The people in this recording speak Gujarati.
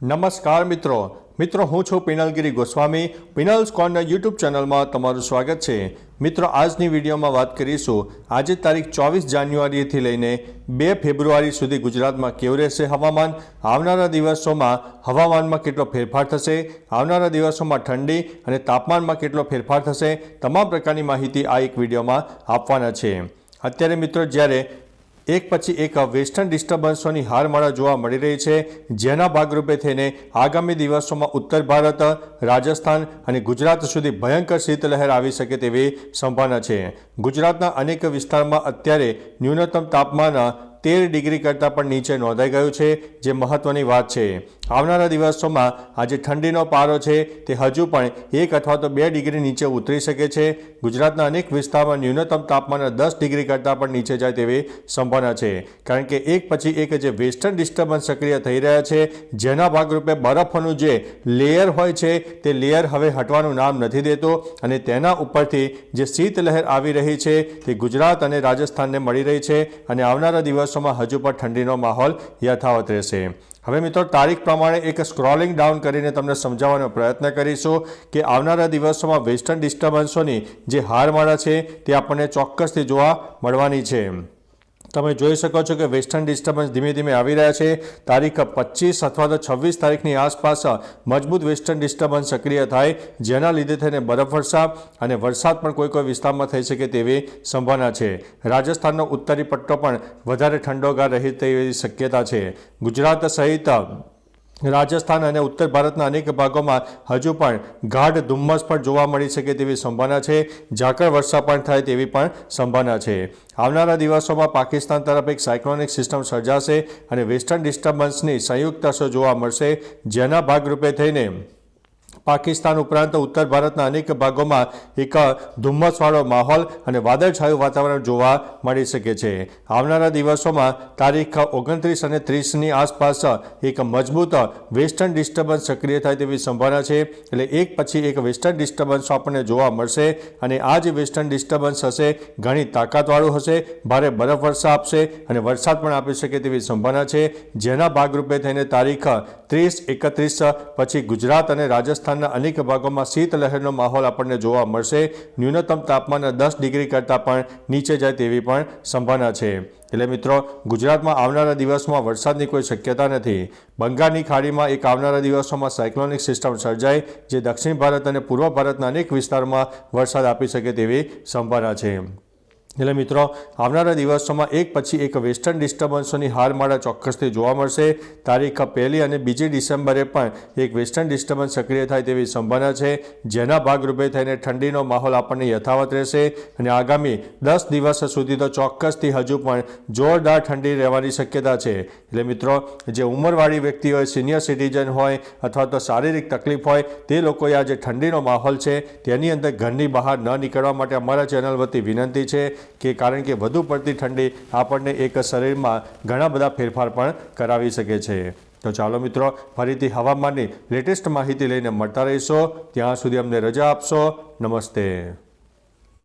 નમસ્કાર મિત્રો હું છું પિનલગીરી ગોસ્વામી। પિનલ્સ કોર્નર યુટ્યુબ ચેનલમાં તમારું સ્વાગત છે। મિત્રો આજની વિડીયોમાં વાત કરીશું આજે તારીખ 24 જાન્યુઆરીથી લઈને 2 ફેબ્રુઆરી સુધી ગુજરાતમાં કેવું રહેશે હવામાન, આવનારા દિવસોમાં હવામાનમાં કેટલો ફેરફાર થશે, આવનારા દિવસોમાં ઠંડી અને તાપમાનમાં કેટલો ફેરફાર થશે, તમામ પ્રકારની માહિતી આ એક વિડીયોમાં આપવાના છે। અત્યારે મિત્રો જ્યારે એક પછી એક વેસ્ટર્ન ડિસ્ટર્બન્સોની હારમાળા જોવા મળી રહી છે, જેના ભાગરૂપે થઈને આગામી દિવસોમાં ઉત્તર ભારત, રાજસ્થાન અને ગુજરાત સુધી ભયંકર શીતલહેર આવી શકે તેવી સંભાવના છે। ગુજરાતના અનેક વિસ્તારમાં અત્યારે ન્યૂનતમ તાપમાન 13 ડિગ્રી કરતાં પણ નીચે નોંધાઈ ગયું છે, જે મહત્વની વાત છે। આવનારા દિવસોમાં આજે ઠંડીનો પારો છે તે હજુ પણ 1 અથવા તો 2 ડિગ્રી નીચે ઉતરી શકે છે। ગુજરાતના અનેક વિસ્તારમાં ન્યૂનતમ તાપમાન 10 ડિગ્રી કરતાં પણ નીચે જાય તેવી સંભાવના છે, કારણ કે એક પછી એક જે વેસ્ટર્ન ડિસ્ટર્બન્સ સક્રિય થઈ રહ્યા છે, જેના ભાગરૂપે બરફનું જે લેયર હોય છે તે લેયર હવે હટવાનું નામ નથી દેતો અને તેના ઉપરથી જે શીતલહેર આવી રહી છે તે ગુજરાત અને રાજસ્થાનને મળી રહી છે અને આવનારા દિવસોમાં હજુ પણ ઠંડીનો માહોલ યથાવત રહેશે। હવે મિત્રો તારીખ પ્રમાણે એક સ્ક્રોલિંગ ડાઉન કરીને તમને સમજાવવાનો પ્રયત્ન કરીશું કે આવનારા દિવસોમાં વેસ્ટર્ન ડિસ્ટર્બન્સોની જે હારમાળા છે તે આપણને ચોક્કસથી જોવા મળવાની છે। તમે જોઈ શકો છો કે વેસ્ટર્ન ડિસ્ટર્બન્સ ધીમે ધીમે આવી રહ્યા છે। તારીખ 25 અથવા તો 26 તારીખની આસપાસ મજબૂત વેસ્ટર્ન ડિસ્ટર્બન્સ સક્રિય થાય, જેના લીધે થઈને બરફવર્ષા અને વરસાદ પણ કોઈ વિસ્તારમાં થઈ શકે તેવી સંભાવના છે। રાજસ્થાનનો ઉત્તરી પટ્ટો પણ વધારે ઠંડોગાર રહે તેવી શક્યતા છે। ગુજરાત સહિત રાજસ્થાન અને ઉત્તર ભારતના અનેક ભાગોમાં હજુ પણ ગાઢ ધુમ્મસ પણ જોવા મળી શકે તેવી સંભાવના છે। ઝાકળ વર્ષા પણ થાય તેવી પણ સંભાવના છે। આવનારા દિવસોમાં પાકિસ્તાન તરફ એક સાયક્લોનિક સિસ્ટમ સર્જાશે અને વેસ્ટર્ન ડિસ્ટર્બન્સની સંયુક્ત અસર જોવા મળશે, જેના ભાગરૂપે થઈને પાકિસ્તાન ઉપરાંત ઉત્તર ભારતના અનેક ભાગોમાં એક ધુમ્મસવાળો માહોલ અને વાદળછાયું વાતાવરણ જોવા મળી શકે છે। આવનારા દિવસોમાં તારીખ 29 અને 30ની આસપાસ એક મજબૂત વેસ્ટર્ન ડિસ્ટર્બન્સ સક્રિય થાય તેવી સંભાવના છે। એટલે એક પછી એક વેસ્ટર્ન ડિસ્ટર્બન્સ આપણને જોવા મળશે અને આ જે વેસ્ટર્ન ડિસ્ટર્બન્સ હશે ઘણી તાકાતવાળું હશે, ભારે બરફવર્ષા આપશે અને વરસાદ પણ આપી શકે તેવી સંભાવના છે, જેના ભાગરૂપે થઈને તારીખ 30, 31 પછી ગુજરાત અને રાજસ્થાન અનેક ભાગોમાં શીતલહેરનો માહોલ આપણને જોવા મળશે। ન્યૂનતમ તાપમાન 10 ડિગ્રી કરતાં પણ નીચે જાય તેવી પણ સંભાવના છે। એટલે મિત્રો ગુજરાતમાં આવનારા દિવસોમાં વરસાદની કોઈ શક્યતા નથી। બંગાળની ખાડીમાં એક આવનારા દિવસોમાં સાયક્લોનિક સિસ્ટમ સર્જાય, જે દક્ષિણ ભારત અને પૂર્વ ભારતના અનેક વિસ્તારમાં વરસાદ આપી શકે તેવી સંભાવના છે। એટલે મિત્રો આવનારા દિવસોમાં એક પછી એક વેસ્ટર્ન ડિસ્ટર્બન્સોની હારમાળા ચોક્કસથી જોવા મળશે। તારીખ 1 અને 2 ડિસેમ્બરે પણ એક વેસ્ટર્ન ડિસ્ટર્બન્સ સક્રિય થાય તેવી સંભાવના છે, જેના ભાગરૂપે થઈને ઠંડીનો માહોલ આપણને યથાવત રહેશે અને આગામી 10 દિવસ સુધી તો ચોક્કસથી હજુ પણ જોરદાર ઠંડી રહેવાની શક્યતા છે। એટલે મિત્રો જે ઉંમરવાળી વ્યક્તિ હોય, સિનિયર સિટીઝન હોય અથવા તો શારીરિક તકલીફ હોય, તે લોકોએ આ જે ઠંડીનો માહોલ છે તેની અંદર ઘરની બહાર ન નીકળવા માટે અમારા ચેનલ વતી વિનંતી છે, કે કારણ કે વધુ પડતી ઠંડી આપણને એક શરીરમાં ઘણા બધા ફેરફાર પણ કરાવી શકે છે। તો ચાલો મિત્રો ફરીથી હવામાનની લેટેસ્ટ માહિતી લઈને મળતા રહીશો, ત્યાં સુધી અમને રજા આપશો। નમસ્તે।